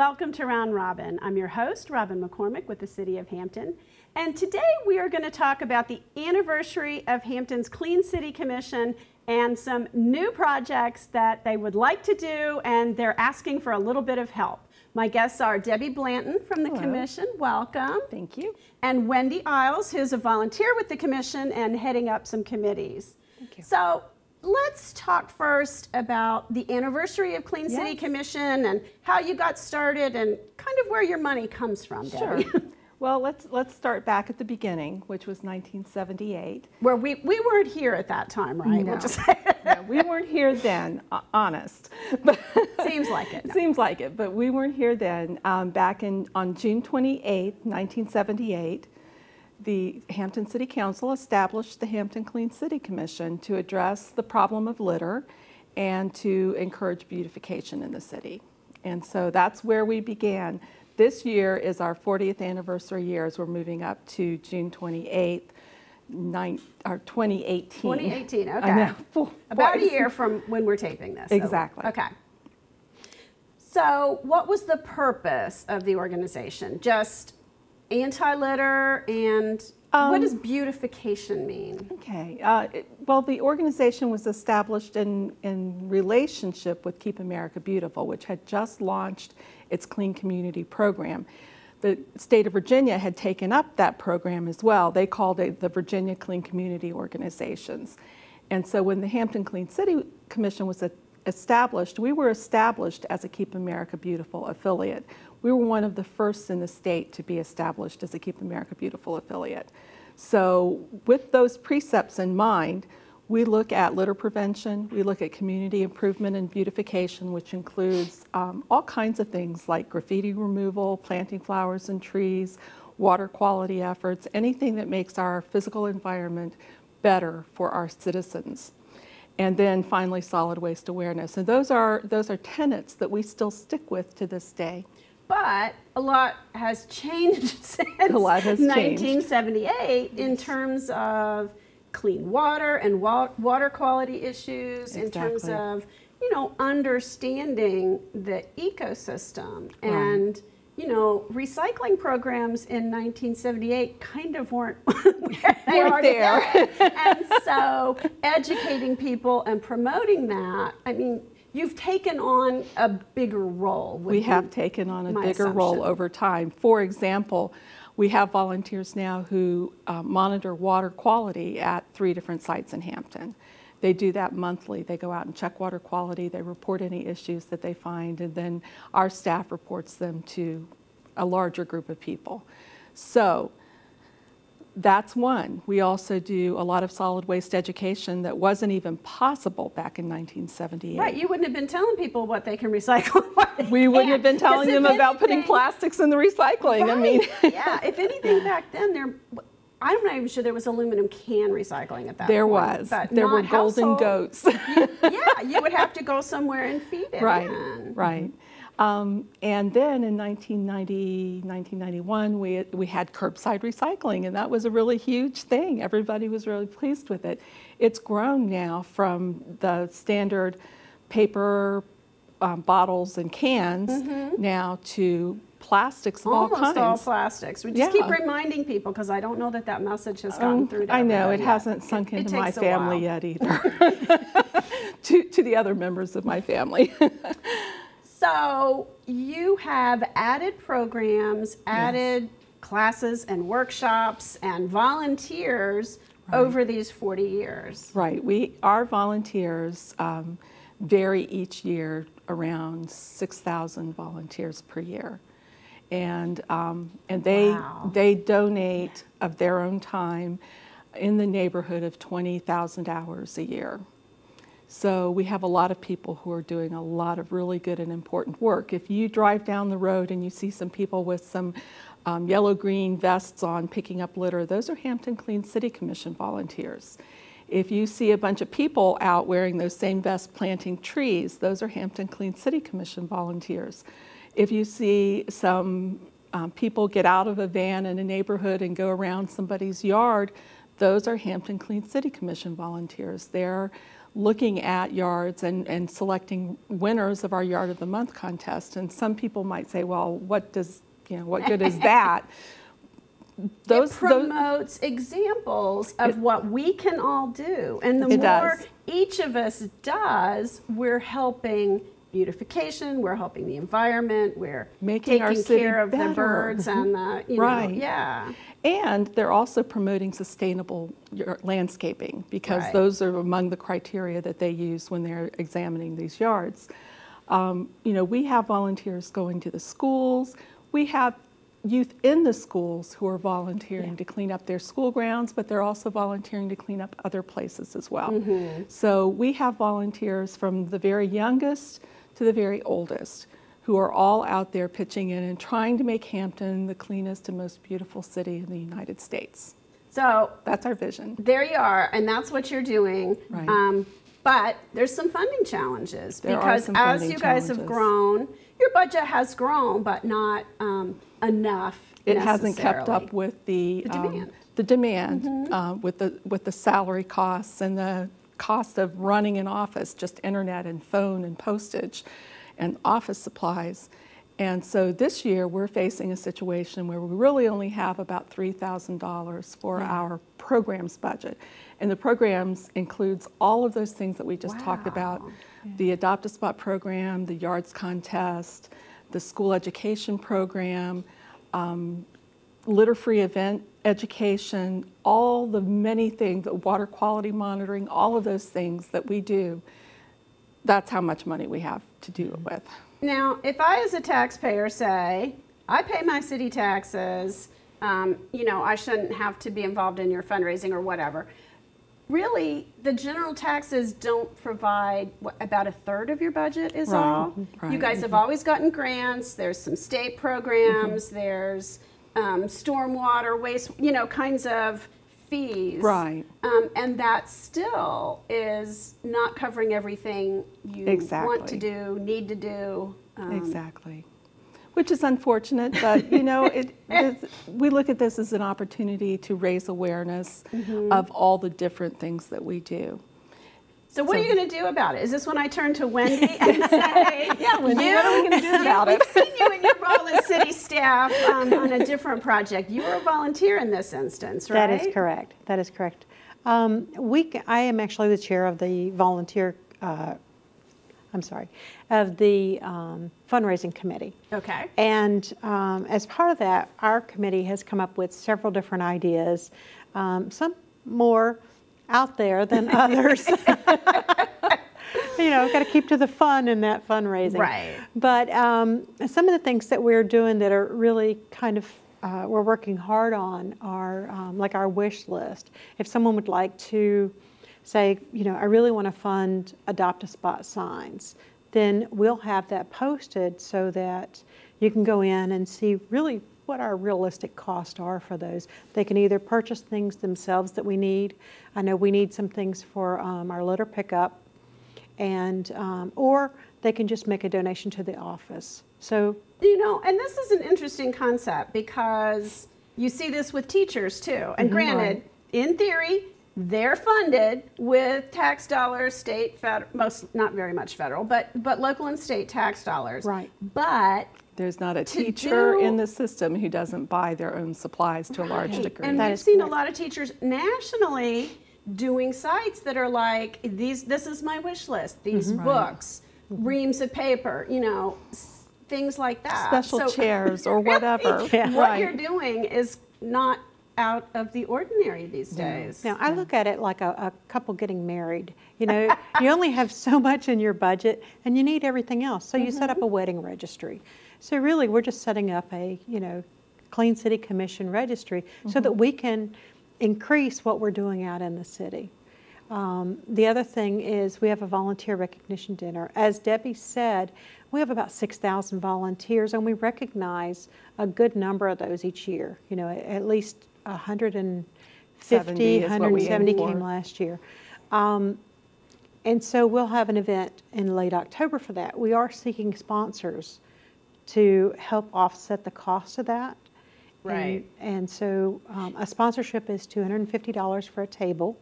welcome to Round Robin. I'm your host, Robin McCormick with the City of Hampton. And today we are going to talk about the anniversary of Hampton's Clean City Commission and some new projects that they would like to do, and they're asking for a little bit of help. My guests are Debbie Blanton from the Commission, welcome. Thank you. And Wendy Iles, who's a volunteer with the Commission and heading up some committees. Thank you. So let's talk first about the anniversary of Clean City Commission and how you got started and kind of where your money comes from, Debbie. Sure. Well, let's start back at the beginning, which was 1978. Where we weren't here at that time, right? No. We'll just No, we weren't here then, honest. But seems like it. No. Seems like it, but we weren't here then. Back on June 28, 1978, the Hampton City Council established the Hampton Clean City Commission to address the problem of litter and to encourage beautification in the city. And so that's where we began. This year is our 40th anniversary year as we're moving up to June 28th, 2018. 2018, okay. I know. About a year from when we're taping this. Exactly. So, okay. So what was the purpose of the organization? Just anti-litter, and what does beautification mean? Okay. Well, the organization was established in relationship with Keep America Beautiful, which had just launched its Clean Community program. The state of Virginia had taken up that program as well. They called it the Virginia Clean Community Organizations. And so when the Hampton Clean City Commission was established, we were established as a Keep America Beautiful affiliate. We were one of the first in the state to be established as a Keep America Beautiful affiliate. So with those precepts in mind, we look at litter prevention, we look at community improvement and beautification, which includes all kinds of things like graffiti removal, planting flowers and trees, water quality efforts, anything that makes our physical environment better for our citizens. And then finally, solid waste awareness. And those are tenets that we still stick with to this day. But a lot has changed since 1978 in terms of clean water and water quality issues, in terms of, you know, understanding the ecosystem. And, you know, recycling programs in 1978 kind of weren't where they are there. And so educating people and promoting that, I mean, you've taken on a bigger role. We have taken on a bigger role over time. For example, we have volunteers now who monitor water quality at 3 different sites in Hampton. They do that monthly. They go out and check water quality, they report any issues that they find, and then our staff reports them to a larger group of people. So that's one. We also do a lot of solid waste education that wasn't even possible back in 1978. Right, you wouldn't have been telling people what they can recycle. We wouldn't have been telling them about putting plastics in the recycling. Right. I mean, yeah, if anything back then, I'm not even sure there was aluminum can recycling at that point. There was. There were golden goats. Yeah, you would have to go somewhere and feed it. Right, right. And then in 1991, we had curbside recycling, and that was a really huge thing. Everybody was really pleased with it. It's grown now from the standard paper bottles and cans now to plastics of all kinds. Almost all plastics. We just keep reminding people, because I don't know that that message has gotten through to I know, it yet. hasn't sunk into my family yet either, to the other members of my family. So you have added programs, added classes and workshops and volunteers over these 40 years. Right. Our volunteers vary each year, around 6,000 volunteers per year. And they donate of their own time in the neighborhood of 20,000 hours a year. So we have a lot of people who are doing a lot of really good and important work. If you drive down the road and you see some people with some yellow-green vests on picking up litter, those are Hampton Clean City Commission volunteers. If you see a bunch of people out wearing those same vests planting trees, those are Hampton Clean City Commission volunteers. If you see some people get out of a van in a neighborhood and go around somebody's yard, those are Hampton Clean City Commission volunteers. They're looking at yards and selecting winners of our Yard of the Month contest. And some people might say, well, what good is that? It promotes examples of what we can all do. And the more each of us does, we're helping beautification, we're helping the environment, we're making our city care of better. The birds and the, right. And they're also promoting sustainable landscaping, because those are among the criteria that they use when they're examining these yards. We have volunteers going to the schools. We have youth in the schools who are volunteering to clean up their school grounds, but they're also volunteering to clean up other places as well. So we have volunteers from the very youngest to the very oldest who are all out there pitching in and trying to make Hampton the cleanest and most beautiful city in the United States. So that's our vision. There you are, and that's what you're doing. Right. But there's some funding challenges, because as you guys have grown, your budget has grown, but not enough. It hasn't kept up with the demand, with the salary costs and the cost of running an office, just internet and phone and postage and office supplies. And so this year we're facing a situation where we really only have about $3,000 for our programs budget. And the programs includes all of those things that we just talked about, the Adopt a Spot program, the Yards Contest, the school education program, litter-free event education, all the many things, the water quality monitoring, all of those things that we do. That's how much money we have to do it with. Now, if I as a taxpayer say, I pay my city taxes, I shouldn't have to be involved in your fundraising or whatever. Really, the general taxes don't provide about a third of your budget is all. Right. You guys have always gotten grants. There's some state programs. There's stormwater, waste, kinds of fees. Right. And that still is not covering everything you want to do, need to do. Exactly. Which is unfortunate, but we look at this as an opportunity to raise awareness of all the different things that we do. So what are you going to do about it? Is this when I turn to Wendy and say, Wendy, what are we going to do about it? We've seen you in your role as city staff on a different project. You were a volunteer in this instance, right? That is correct. That is correct. I am actually the chair of the fundraising committee. Okay. And as part of that, our committee has come up with several different ideas, some more out there than others. Got to keep to the fun in that fundraising. Right. But some of the things that we're doing that are really kind of we're working hard on are like our wish list. If someone would like to say, I really want to fund Adopt a Spot signs, then we'll have that posted so that you can go in and see really what our realistic costs are for those. They can either purchase things themselves that we need. I know we need some things for our litter pickup, and or they can just make a donation to the office. So and this is an interesting concept, because you see this with teachers too. And granted, in theory, they're funded with tax dollars, state, federal, not very much federal, but local and state tax dollars. Right. But there's not a teacher in the system who doesn't buy their own supplies to a large degree. And we've seen a lot of teachers nationally doing sites that are like, this is my wish list, these books, reams of paper, things like that. Special chairs or whatever. What you're doing is not out of the ordinary these days. Now, I look at it like a couple getting married. You only have so much in your budget, and you need everything else. So you set up a wedding registry. So really, we're just setting up a, Clean City Commission registry so that we can increase what we're doing out in the city. The other thing is we have a volunteer recognition dinner. As Debbie said, we have about 6,000 volunteers, and we recognize a good number of those each year. At least 150, 170 came last year. And so we'll have an event in late October for that. We are seeking sponsors to help offset the cost of that. Right. And so a sponsorship is $250 for a table.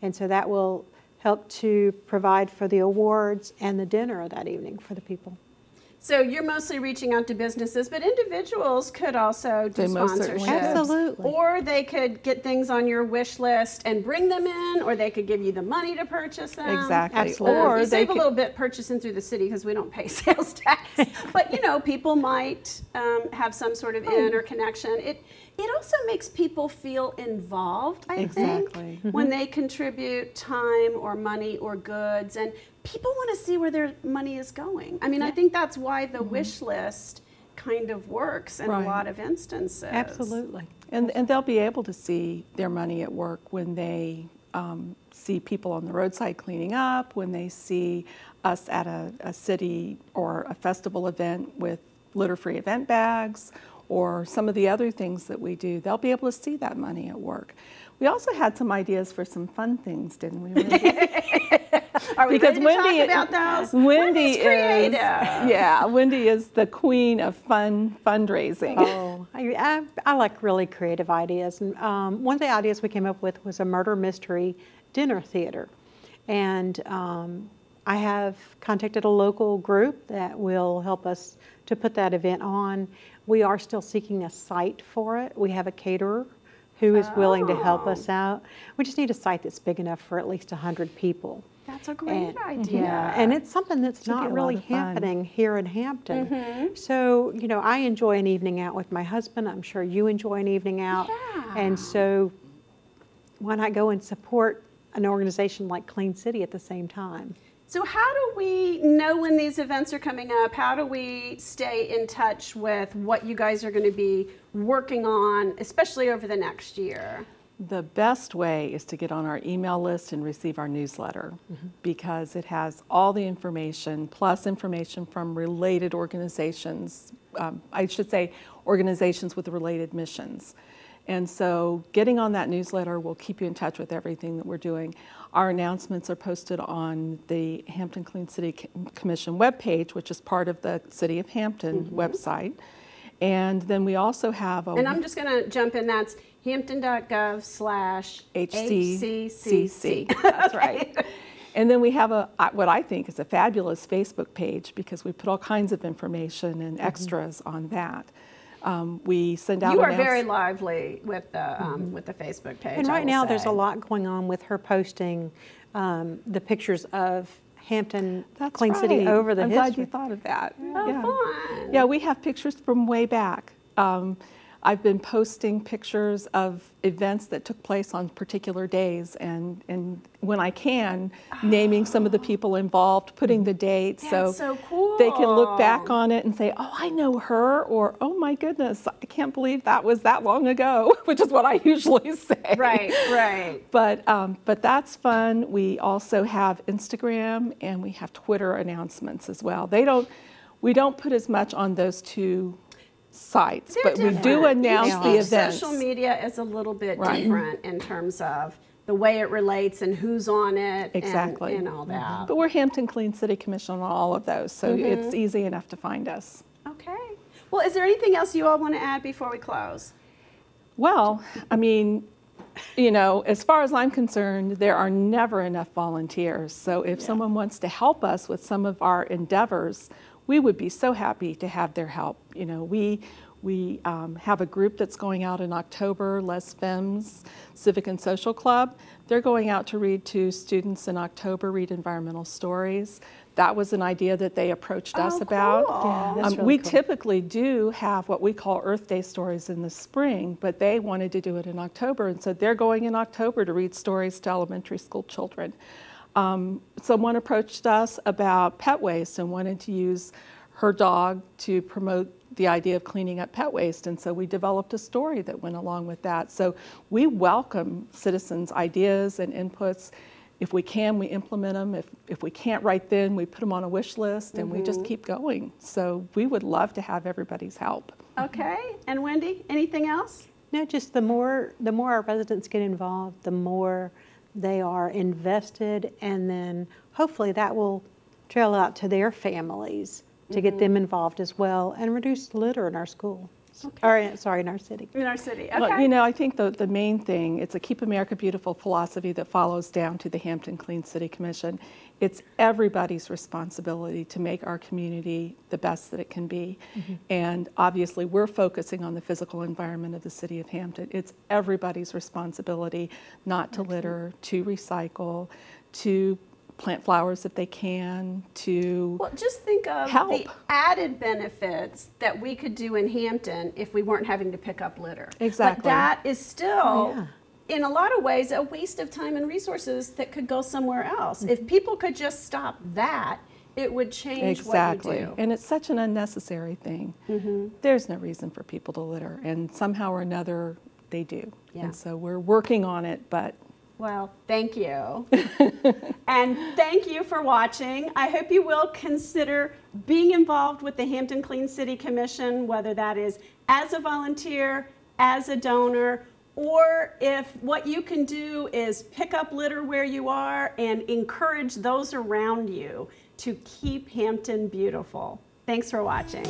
And so that will help to provide for the awards and the dinner that evening for the people. So you're mostly reaching out to businesses, but individuals could also do sponsorships. Absolutely. Or they could get things on your wish list and bring them in, or they could give you the money to purchase them. Exactly. Absolutely. Or you save a little bit purchasing through the city because we don't pay sales tax. But, you know, people might have some sort of interconnection. It also makes people feel involved, I think, when they contribute time or money or goods. And people want to see where their money is going. I mean, I think that's why the wish list kind of works in a lot of instances. Absolutely. And they'll be able to see their money at work when they see people on the roadside cleaning up, when they see us at a city or a festival event with litter-free event bags, or some of the other things that we do. They'll be able to see that money at work. We also had some ideas for some fun things, didn't we, Wendy? Are we Because ready to talk about those? Wendy creative. Wendy is the queen of fundraising. Oh, I like really creative ideas. And one of the ideas we came up with was a murder mystery dinner theater. And I have contacted a local group that will help us to put that event on. We are still seeking a site for it. We have a caterer who is willing to help us out. We just need a site that's big enough for at least 100 people. That's a great idea. Yeah, and it's something that's not really happening here in Hampton. So, you know, I enjoy an evening out with my husband. I'm sure you enjoy an evening out. Yeah. And so why not go and support an organization like Clean City at the same time? So how do we know when these events are coming up? How do we stay in touch with what you guys are going to be working on, especially over the next year? The best way is to get on our email list and receive our newsletter because it has all the information, plus information from related organizations, I should say organizations with related missions. And so getting on that newsletter will keep you in touch with everything that we're doing. Our announcements are posted on the Hampton Clean City Commission webpage, which is part of the City of Hampton website. And then we also have a... And I'm just going to jump in, that's hampton.gov/HCCC. That's right. And then we have what I think is a fabulous Facebook page because we put all kinds of information and extras on that. We send out. You are very lively with the Facebook page. And right now, there's a lot going on with her posting the pictures of Hampton Clean City over the history. I'm glad you thought of that. Fun. Yeah, we have pictures from way back. I've been posting pictures of events that took place on particular days, and when I can, naming some of the people involved, putting the dates, so cool. They can look back on it and say, "Oh, I know her," or "Oh my goodness, I can't believe that was that long ago," which is what I usually say. Right. But that's fun. We also have Instagram and we have Twitter announcements as well. We don't put as much on those two sites, but we do announce the events. Social media is a little bit different in terms of the way it relates and who's on it and all that. But we're Hampton Clean City Commission on all of those, so it's easy enough to find us. Okay. Well, is there anything else you all want to add before we close? Well, I mean, you know, as far as I'm concerned, there are never enough volunteers. So if someone wants to help us with some of our endeavors, we would be so happy to have their help. You know, we have a group that's going out in October, Les Femmes Civic and Social Club. They're going out to read to students in October, read environmental stories. That was an idea that they approached us about. Yeah, that's really we cool. typically do have what we call Earth Day stories in the spring, but they wanted to do it in October, and so they're going in October to read stories to elementary school children. Someone approached us about pet waste and wanted to use her dog to promote the idea of cleaning up pet waste, and so we developed a story that went along with that. So we welcome citizens' ideas and inputs. If we can, we implement them. If we can't right then, we put them on a wish list and we just keep going. So we would love to have everybody's help. Okay, and Wendy, anything else? No, just the more our residents get involved, the more they are invested, and then hopefully that will trail out to their families to get them involved as well and reduce litter in our school. Or, sorry, in our city. In our city, okay. Well, you know, I think the main thing, it's a Keep America Beautiful philosophy that follows down to the Hampton Clean City Commission. It's everybody's responsibility to make our community the best that it can be. And obviously we're focusing on the physical environment of the city of Hampton. It's everybody's responsibility not to litter, to recycle, to plant flowers if they can, to Well, just think of the added benefits that we could do in Hampton if we weren't having to pick up litter. Exactly. But that is still, in a lot of ways, a waste of time and resources that could go somewhere else. If people could just stop that, it would change what you do. And it's such an unnecessary thing. There's no reason for people to litter, and somehow or another they do. And so we're working on it, but well, thank you. And thank you for watching. I hope you will consider being involved with the Hampton Clean City Commission, whether that is as a volunteer, as a donor, or if what you can do is pick up litter where you are and encourage those around you to keep Hampton beautiful. Thanks for watching.